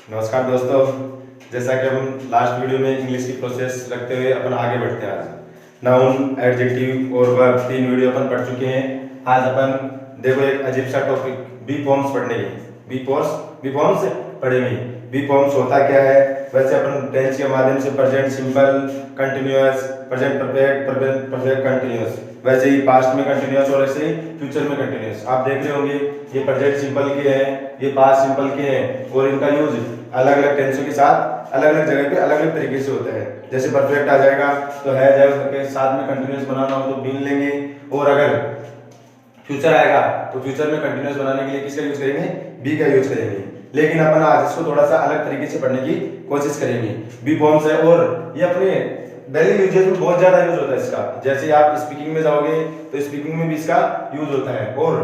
नमस्कार दोस्तों। जैसा कि हम लास्ट वीडियो में इंग्लिश की प्रोसेस रखते हुए अपन आगे बढ़ते हैं। आज नाउन, एडजेक्टिव और वर्ब 3 वीडियो अपन पढ़ चुके हैं। आज अपन देखो एक अजीब सा टॉपिक बी फॉर्म्स पढ़ने हैं। बी फॉर्म्स पढ़ेंगे। बी फॉर्म्स होता क्या है? वैसे अपन टेंस के माध्यम से present simple, continuous, present perfect, perfect continuous, वैसे ही पास्ट में कंटिन्यूअस और ऐसे ही फ्यूचर में कंटिन्यूअस। आप देख रहे होंगे ये प्रेजेंट सिंपल के हैं, ये पास्ट सिंपल के हैं और इनका यूज अलग अलग टेंसों के साथ अलग अलग जगह पे अलग अलग तरीके से होता है। जैसे परफेक्ट आ जाएगा तो है जाए के साथ में कंटिन्यूअस बनाना हो तो बीन लेंगे, और अगर फ्यूचर आएगा तो फ्यूचर में कंटिन्यूअस बनाने के लिए किसका यूज करेंगे? बी का यूज करेंगे। लेकिन अपन आज इसको थोड़ा सा अलग तरीके से पढ़ने की कोशिश करेंगे। बी फॉर्म्स है और ये अपने डेली यूजेस में बहुत ज्यादा यूज होता है इसका। जैसे आप स्पीकिंग में जाओगे तो स्पीकिंग में भी इसका यूज होता है, और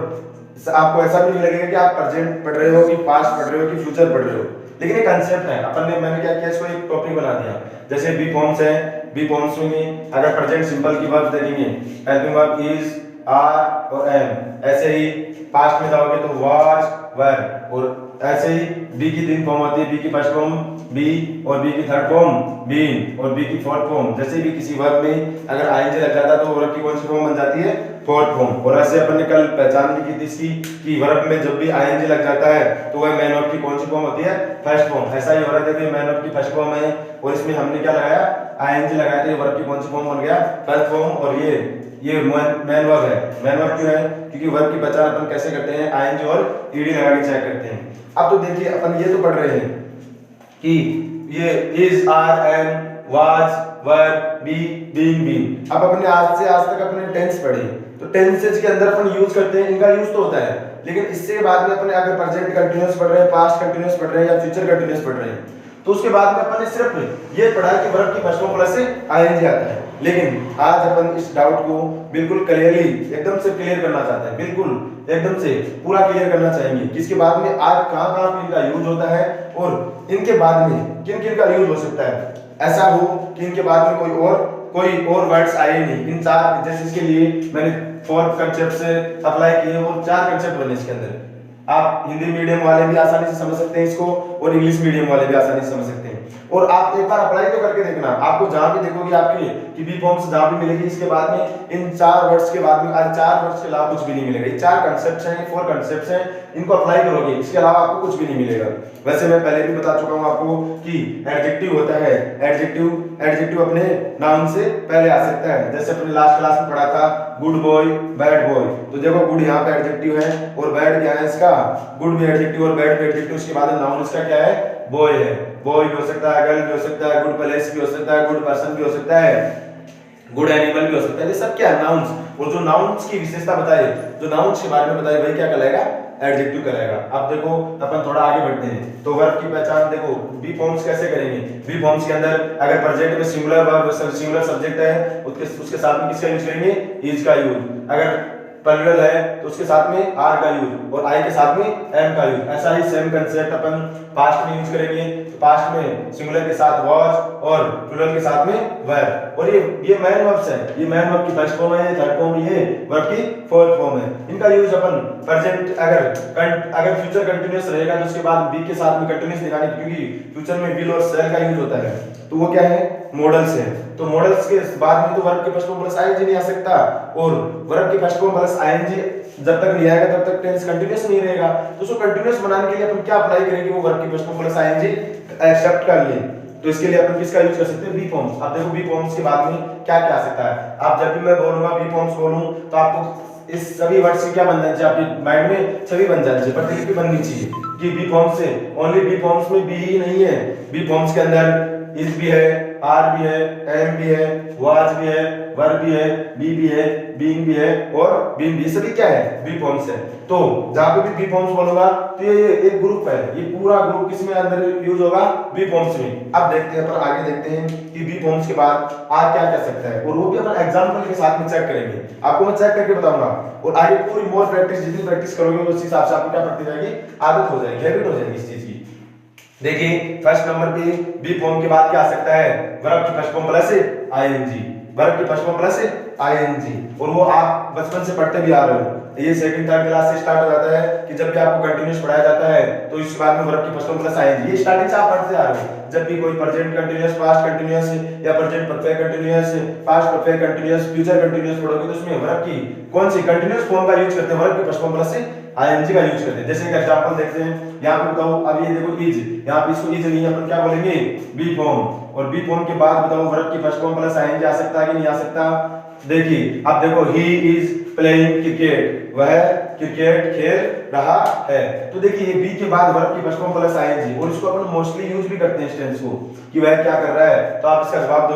आपको ऐसा भी नहीं लगेगा कि आप प्रेजेंट पढ़ रहे हो कि पास्ट पढ़ रहे हो कि फ्यूचर पढ़ रहे हो। लेकिन एक कंसेप्ट है, मैंने क्या किया, इसको एक टॉपिक बना दिया। जैसे बी फॉर्म्स है, बी फॉर्म्स में अगर प्रेजेंट सिंपल की वर्ब देखेंगे, हेल्पिंग वर्ब इज, आर और एम। ऐसे ही पास्ट में जाओगे तो वाज, वर, और ऐसे ही बी की 3 फॉर्म होती है। बी की फर्स्ट फॉर्म बी, और बी की थर्ड फॉर्म बीन, और बी की फोर्थ फॉर्म। जैसे भी किसी वर्ब में अगर आईएनजी लग जाता है तो वर्ब की कौन सी फॉर्म बन जाती है? Fourth form. और ऐसे अपन ने कल पहचान भी की थी इसकी कि वर्ब में जब भी आईएनजी लग जाता है तो वह मैन वर्ब की कौन सी फॉर्म होती है? First form. ऐसा ही हो रहा था कि मैन वर्ब की फर्स्ट फॉर्म है और इसमें हमने क्या लगाया? आईएनजी लगाया, तो वर्ब की कौन सी फॉर्म बन गया? First form. और ये मैन वर्ब है। मैन वर्ब क्यों है? क्योंकि वर्ब की पहचान अपन कैसे करते हैं? आईएनजी और ईडी लगा के चेक करते हैं। अब तो देखिए अपन ये तो पढ़ रहे हैं कि ये is, are, am, was, were, be, being, been. अब अपने आज से आज तक अपने टेंस पढ़े तो टेंसेज के अंदर अपन यूज करते हैं, इनका यूज तो होता है। लेकिन इससे बाद में अपने अगर प्रेजेंट कंटीन्यूअस पढ़ रहे हैं, पास्ट कंटीन्यूअस पढ़ रहे हैं या फ्यूचर कंटीन्यूअस पढ़ रहे हैं, तो उसके बाद में अपन ने सिर्फ ये पढ़ा कि वर्ब की फर्स्ट फॉर्म प्लस से आईएनजी आता है। लेकिन आज अपन इस डाउट को बिल्कुल क्लियरली एकदम से क्लियर करना चाहते हैं, बिल्कुल एकदम से पूरा क्लियर करना चाहेंगे कि इसके बाद में आज कहां-कहां पे इनका यूज होता है और इनके बाद में किन-किन का यूज हो सकता है। ऐसा हो कि इनके बाद में कोई और वर्ड्स आए नहीं। इन 4 जैसे इसके लिए मैंने 4 कांसेप्ट से अप्लाई किए और 4 कांसेप्ट बने इसके अंदर। आप हिंदी मीडियम वाले भी आसानी से समझ सकते हैं इसको और इंग्लिश मीडियम वाले भी आसानी से समझ सकते हैं। और आप एक बार अप्लाई तो करके देखना, आपको जहां भी देखोगे आपकी कि बी फॉर्म्स जहां भी मिलेगी इसके बाद में इन 4 वर्ड्स के बाद में आज 4 वर्ड्स के अलावा कुछ भी नहीं मिलेगा। ये 4 कांसेप्ट्स हैं, 4 कांसेप्ट्स हैं, इनको अप्लाई करोगे इसके अलावा आपको कुछ भी नहीं मिलेगा। वैसे मैं पहले भी बता चुका हूं आपको कि एडजेक्टिव होता है, एडजेक्टिव अपने नाउन से पहले आ सकता है। जैसे अपने लास्ट क्लास में पढ़ा था गुड बॉय, बैड बॉय, तो देखो गुड यहाँ पे एडजेक्टिव है और बैड क्या है इसका? गुड भी एडजेक्टिव और बैड भी एडजेक्टिव। उसके बाद नाउन इसका क्या है? बॉय है। बॉय भी हो सकता है, गर्ल भी हो सकता है, गुड प्लेस भी हो सकता है, गुड पर्सन भी हो सकता है, गुड एनिमल भी हो सकता है। ये सब क्या है? नाउन्स। और जो नाउन्स की विशेषता बताए, जो नाउन्स के बारे में बताए, वही क्या कहलाएगा? एडजेक्टिव कहलाएगा। अब देखो अपन थोड़ा आगे बढ़ते हैं तो वर्ब की पहचान देखो बी फॉर्म्स कैसे करेंगे। बी फॉर्म्स के अंदर अगर प्रेजेंट में सिंगुलर वर्ब, सिंगुलर सब्जेक्ट है, उसके साथ में किसका यूज करेंगे? इज का यूज। अगर प्लूरल है तो उसके साथ में आर का यूज और आई के साथ में एम का यूज। ऐसा ही सेम कंसेप्ट अपन पास्ट में यूज करेंगे। तो पास्ट में सिंगुलर के साथ वाज और प्लूरल के साथ में वर। और ये मैन वर्ब्स है, ये मैन वर्ब की फर्स्ट फॉर्म है, थर्ड फॉर्म, ये वर्ब की फोर्थ फॉर्म है। इनका यूज अपन प्रेजेंट अगर फ्यूचर कंटीन्यूअस रहेगा तो उसके बाद बी के साथ में कंटीन्यूअस दिखाने, क्योंकि फ्यूचर में विल और शैल का यूज होता है, तो वो क्या है? मॉडल्स है। तो मॉडल्स के बाद में तो वर्ब के फर्स्ट फॉर्म प्लस आईएनजी नहीं आ सकता, और वर्ब के फर्स्ट फॉर्म प्लस आईएनजी जब तक नहीं आएगा तब तक टेंस कंटीन्यूअस नहीं रहेगा। तो उसको कंटीन्यूअस बनाने के लिए अपन क्या अप्लाई करेंगे? वो वर्ब के first form plus I N G except कर ले। तो इसके लिए अपन किसका यूज कर सकते हैं? Be forms. अब देखो बी फॉर्म्स के बाद में क्या क्या आ सकता है। आप जब भी मैं बोलूंगा बी फॉर्म्स बोलूं तो आपको इस सभी वर्ड्स की क्या बन जानी चाहिए? आपके माइंड में छवि बन जानी चाहिए, प्रतिलिपि बननी चाहिए कि बी फॉर्म्स से ओनली बी फॉर्म्स में बी ही नहीं है। बी फॉर्म्स के अंदर इज भी है, आर भी है, एम भी है, वाज भी है, वर भी है, बी भी है, बीइंग भी है और बीन भी। सभी क्या है? बी फॉर्म्स है। तो जहां पे भी बी फॉर्म्स बोलूंगा तो ये एक ग्रुप है, ये पूरा ग्रुप किसमें अंदर यूज होगा? बी फॉर्म्स में। अब देखते हैं, पर आगे देखते हैं कि बी फॉर्म्स के बाद आर क्या कर सकता है, और वो भी अपन एग्जांपल के साथ में चेक करेंगे। आपको मैं चेक करके बताऊंगा और आगे पूरी मोर प्रैक्टिस, जितनी प्रैक्टिस करोगे उस हिसाब से आपको क्या पड़ती जाएगी? आदत हो जाएगी, हैबिट हो जाएगी इस चीज की। देखिए फर्स्ट नंबर पे बी फॉर्म के बाद क्या आ सकता है? वर्ब की first form plus I N G. Verb की फर्स्ट फॉर्म प्लस आईएनजी, और वो आप बचपन से पढ़ते भी आ रहे हो। ये सेकंड थर्ड क्लास से स्टार्ट हो जाता है कि जब भी आपको कंटिन्यूअस पढ़ाया जाता है तो इसके बाद में वर्ब की फर्स्ट फॉर्म प्लस आईएनजी, ये स्टार्टिंग से आप पढ़ते आ रहे हो। जब भी कोई प्रेजेंट कंटीन्यूअस, पास्ट कंटीन्यूअस या present perfect continuous, past perfect continuous, future continuous पढ़ोगे तो उसमें वर्ब की कौन सी कंटीन्यूअस फॉर्म का यूज करते हैं, वर्ब की फर्स्ट फॉर्म प्लस आईएनजी का यूज करते हैं। जैसे एक एग्जांपल देखते हैं, यहां पे बताओ, अब ये देखो इज, यहां पे इसको इज नहीं, अपन क्या बोलेंगे, बी फॉर्म, और बी फॉर्म के बाद बताओ वर्ब की फर्स्ट फॉर्म प्लस आईएनजी आ सकता है कि नहीं आ सकता। देखिए अब देखो, ही इज प्लेइंग क्रिकेट, वह क्रिकेट खेल रहा है। तो देखिए ये बी के बाद वर्ब की फर्स्ट फॉर्म प्लस आईएनजी, और इसको अपन मोस्टली यूज भी करते हैं इस टेंस को कि वह क्या कर रहा है। तो आप इसका जवाब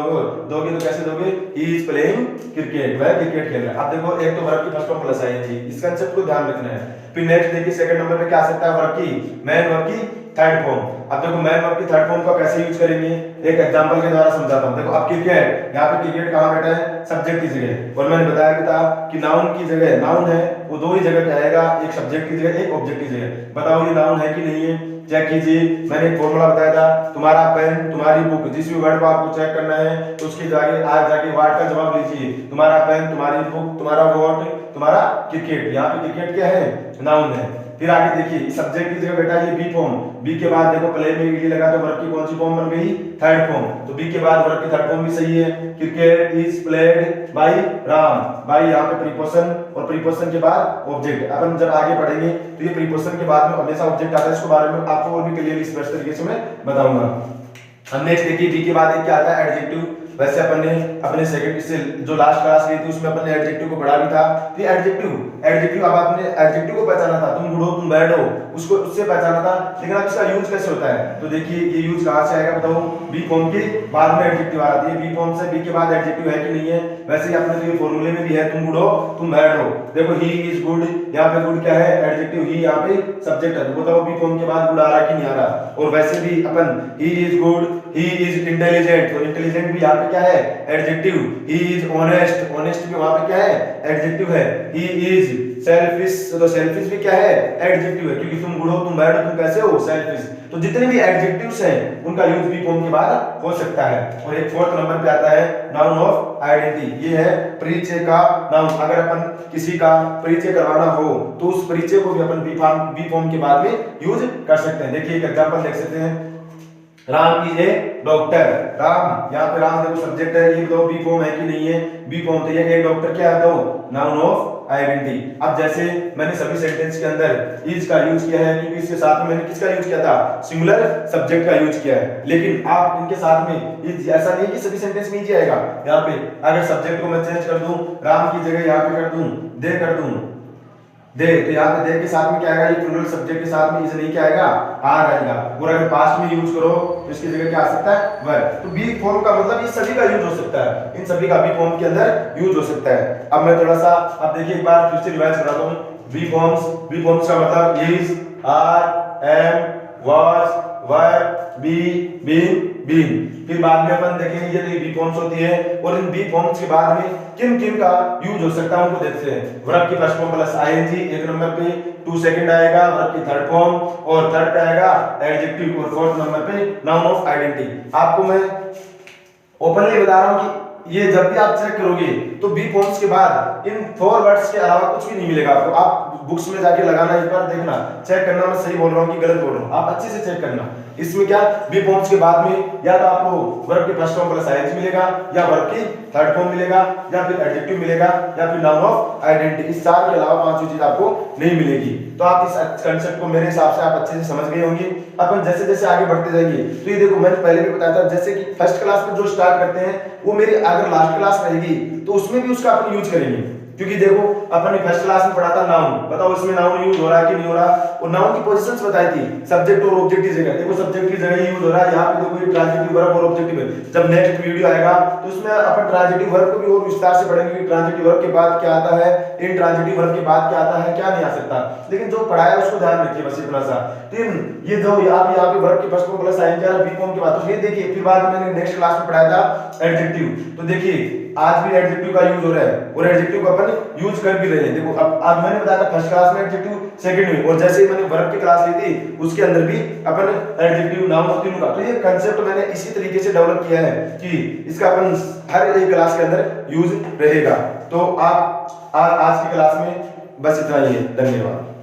दोगे तो कैसे दोगे, ही इज प्लेइंग क्रिकेट, वह क्रिकेट खेल रहा है। अब देखो एक तो वर्ब की फर्स्ट फॉर्म प्लस आईएनजी, इस कांसेप्ट को ध्यान रखना है। फिर नेक्स्ट देखिए सेकंड नंबर पे क्या आ सकता है, वर्ब की मैन वर्ब की थर्ड फॉर्म। अब देखो मैन वर्ब की थर्ड फॉर्म को कैसे यूज करेंगे, एक एग्जांपल के द्वारा समझाता हूं। देखो अब क्रिकेट, यहाँ पे क्रिकेट कहां बैठा है, सब्जेक्ट की जगह, और मैंने बताया था कि नाउन की जगह, नाउन है वो दो ही जगह पे आएगा, एक सब्जेक्ट की जगह, एक ऑब्जेक्ट की जगह। बताओ ये नाउन है कि नहीं है, चेक कीजिए। मैंने एक फॉर्मूला बताया था, तुम्हारा पेन, तुम्हारी बुक, जिस भी वर्ड को आपको चेक करना है तो उसकी जगह आज जाके वर्ड का जवाब लीजिए। तुम्हारा पेन, तुम्हारी बुक, तुम्हारा वॉट, तुम्हारा क्रिकेट। यहाँ पे क्रिकेट क्या है, नाउन है। फिर आगे देखिए सब्जेक्ट की जगह बेटा ये बी फॉर्म, बी के बाद देखो प्ले में ईडी लगा तो वर्ब की कौन सी फॉर्म बन गई, थर्ड फॉर्म। तो बी के बाद वर्ब की थर्ड फॉर्म भी सही है, cricket is played by Ram. By यहाँ पे प्रीपोजिशन, और प्रीपोजिशन के बाद ऑब्जेक्ट। अपन जब आगे पढ़ेंगे तो ये प्रीपोजिशन के बाद में हमेशा ऑब्जेक्ट आता है, इसके बारे में आपको और भी क्लियरली स्पष्ट तरीके से मैं बताऊंगा। अब नेक्स्ट देखिए बी के बाद एक क्या आता है, एडजेक्टिव। वैसे अपन ने अपने सेकंड से जो लास्ट क्लास ली थी उसमें अपन ने एडजेक्टिव को पढ़ा भी था। तो एडजेक्टिव अब आपने एडजेक्टिव को पहचाना था, तुम गुड हो, तुम बैड हो, उसको उससे पहचाना था। लेकिन अब इसका यूज कैसे होता है, तो देखिए ये यूज कहां से आएगा बताओ, बी फॉर्म के बाद में एडजेक्टिव आ रही है। बी फॉर्म से बी के बाद एडजेक्टिव है कि नहीं है, वैसे ही अपने जो फॉर्मूले में भी है, तुम गुड हो, तुम बैड हो। देखो ही इज गुड, यहाँ पे गुड क्या है, एडजेक्टिव, ही यहाँ पे सब्जेक्ट है। तो बताओ बी फॉर्म के बाद गुड आ रहा है कि नहीं आ रहा। और वैसे भी अपन he is good, he is intelligent, तो इंटेलिजेंट भी यहाँ पे क्या है, adjective. He is honest, honest भी वहां पे क्या है, एडजेक्टिव है। ही इज सेल्फिश, तो सेल्फिश भी क्या है, एडजेक्टिव है, क्योंकि तुम गुड हो, तुम बैड हो, तुम कैसे हो, सेल्फिश। तो जितने भी एडजेक्टिव्स हैं उनका यूज बी फॉर्म के बाद हो सकता है। और एक फोर्थ नंबर पे आता है नाउन ऑफ आइडेंटिटी, ये है परिचय का नाउन। अगर अपन किसी का परिचय करवाना हो तो उस परिचय को भी अपन बी फॉर्म के बाद में यूज कर सकते हैं। देखिए एक एग्जांपल देख सकते हैं, Ram is a doctor. Ram, यहाँ पे राम देखो सब्जेक्ट है, ये बताओ बी फॉर्म है कि नहीं है, बी फॉर्म। तो ये एक डॉक्टर क्या है, तो नाउन ऑफ आइडेंटिटी। अब जैसे मैंने सभी सेंटेंस के अंदर इज का यूज किया है, क्योंकि इसके साथ में मैंने किसका यूज किया था, सिंगुलर सब्जेक्ट का यूज किया है। लेकिन आप इनके साथ में इज, ऐसा नहीं कि सभी सेंटेंस में इज आएगा। यहाँ पे अगर सब्जेक्ट को मैं चेंज कर दूं, राम की जगह यहाँ पे कर दूं दे कर दूं दे, तो यहाँ पे दे के साथ में क्या आएगा, ये प्लूरल सब्जेक्ट के साथ में इज नहीं क्या आएगा, आर आएगा। और अगर पास्ट में यूज करो तो इसकी जगह क्या आ सकता है, वर। तो बी फॉर्म का मतलब ये सभी का यूज हो सकता है, इन सभी का बी फॉर्म के अंदर यूज हो सकता है। अब मैं थोड़ा सा अब देखिए एक बार फिर से रिवाइज कराता हूं। बी फॉर्म्स का मतलब is, are, am, was, were, be, been. फिर बाद में अपन देखेंगे ये तो बी फॉर्म्स होती है, और इन बी फॉर्म्स के बाद में किन किन का यूज हो सकता है उनको देखते हैं। वर्ब की फर्स्ट फॉर्म प्लस आईएनजी एक नंबर पे, 2 सेकंड आएगा वर्ब की थर्ड फॉर्म, और थर्ड पे आएगा एडजेक्टिव, और फोर्थ नंबर पे नाउन ऑफ आइडेंटिटी। आपको मैं ओपनली बता रहा हूं कि ये जब भी आप चेक करोगे तो बी फॉर्म्स के बाद इन 4 वर्ड्स के अलावा कुछ भी नहीं मिलेगा आपको। आप बुक्स में जाके लगाना, एक बार देखना, चेक करना मैं सही बोल रहा हूं कि गलत बोल रहा हूं, आप अच्छे से चेक करना। इसमें क्या बी फॉर्म्स के बाद में या तो आपको वर्ब की फर्स्ट फॉर्म प्लस आईएनजी मिलेगा, या वर्ब की थर्ड फॉर्म मिलेगा, या फिर एडजेक्टिव मिलेगा, या फिर नाउन ऑफ आइडेंटिटी। इस चार के अलावा पांचों चीज आपको नहीं मिलेगी। तो आप इस कांसेप्ट को मेरे हिसाब से आप अच्छे से समझ गए होंगे। अपन जैसे जैसे आगे बढ़ते जाएंगे तो ये देखो मैंने पहले भी बताया था, जैसे कि फर्स्ट क्लास में जो स्टार्ट करते हैं वो मेरी अगर लास्ट क्लास रहेगी तो उसमें भी उसका अपन यूज करेंगे। क्योंकि देखो अपन ने फर्स्ट क्लास में पढ़ा था नाउन, बताओ इसमें नाउन यूज हो रहा है कि नहीं हो रहा, और नाउन की पोजीशंस बताई थी, सब्जेक्ट और ऑब्जेक्ट की जगह। देखो सब्जेक्ट की जगह यूज हो रहा है, यहाँ पे देखो ये ट्रांजिटिव वर्ब और ऑब्जेक्टिव है। जब नेक्स्ट वीडियो आएगा तो उसमें अपन ट्रांजिटिव वर्ब को भी और विस्तार से पढ़ेंगे कि ट्रांजिटिव वर्ब के बाद क्या आता है, इन ट्रांजिटिव वर्ब के बाद क्या आता है, क्या नहीं आ सकता। लेकिन जो पढ़ाया उसको ध्यान रखिए बस इतना सा। ये जो यहाँ पे वर्ब की फर्स्ट फॉर्म प्लस आईएनजी और बी फॉर्म के बाद, तो ये देखिए फिर बाद में मैंने नेक्स्ट क्लास में पढ़ाया था एडजेक्टिव। तो देखिए आज भी एडजेक्टिव का यूज हो रहा है, और एडजेक्टिव को अपन यूज कर भी रहे हैं। देखो अब आज मैंने बताया था फर्स्ट क्लास में एडजेक्टिव, सेकंड में, और जैसे ही मैंने वर्ब की क्लास ली थी उसके अंदर भी अपन एडजेक्टिव, नाउन और तीनों का। तो ये कांसेप्ट मैंने इसी तरीके से डेवलप किया है कि इसका अपन हर एक क्लास के अंदर यूज रहेगा। तो आप आज की क्लास में बस इतना ही है। धन्यवाद।